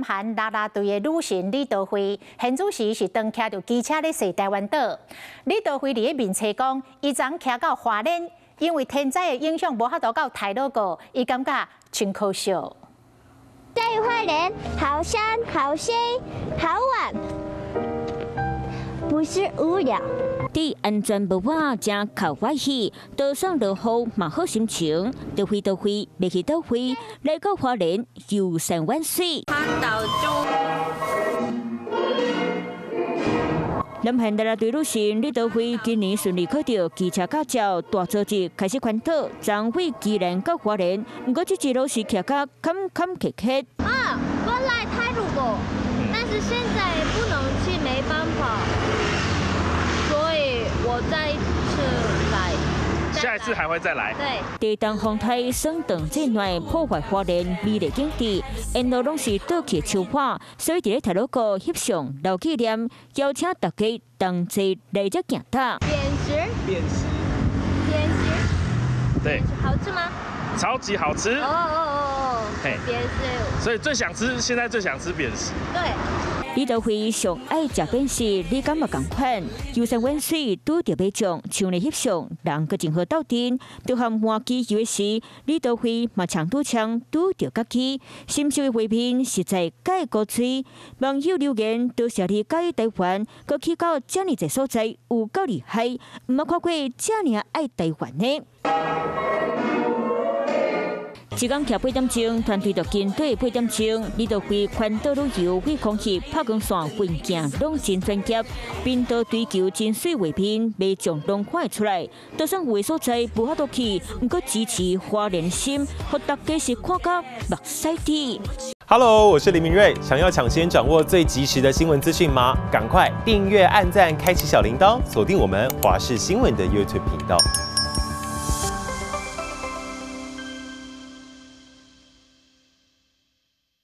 韩啦啦队的女神李德惠，现主时是当骑着机车咧踅台湾岛。李德惠伫咧面册讲，伊昨骑到花莲，因为天灾的影响，无法度到台岛过，伊感觉真可惜。在花莲，好山好水好玩，不是无聊。伫安全无碍，正靠欢喜，多上落雨嘛好心情。多飞，袂去倒飞，来到花莲游山玩水。看到就。南韩啦啦队女神李德惠今年顺利考到机车驾照，大早日开始环岛，从惠基兰到花莲，不过这一路是骑甲坎坷坷。啊，本来泰鲁过，但是现在不能去，没办法，所以我再次来。下一次还会再来。对。地动风台升等阵内破坏花莲美丽景致，沿路拢是倒去树花，所以伫咧台路过翕相留纪念，邀请大家同齐来这行踏。扁食。对。好吃吗？超级好吃。嘿。扁食。所以现在最想吃扁食。对。李德惠上爱食扁食，你敢嘛同款？游山玩水拄着要将像咧翕相，人个真好斗阵。就和换机游时，李德惠嘛抢拄着角起，心秀的画面实在介古锥。网友留言：多谢你介意台湾，佮去到遮尔侪所在，有够厉害，毋捌看过遮尔爱台湾的。一天骑8点钟，团队着跟队8点钟。李德惠环岛旅游，为空气拍光线、运镜拢真专业，并都追求真水画面，未将拢看出来。就算有的所在无法度去，不过支持花莲心，互大家是看到目屎滴。Hello， 我是林明瑞。想要抢先掌握最及时的新闻资讯吗？赶快订阅、按赞、开启小铃铛，锁定我们华视新闻的 YouTube 频道。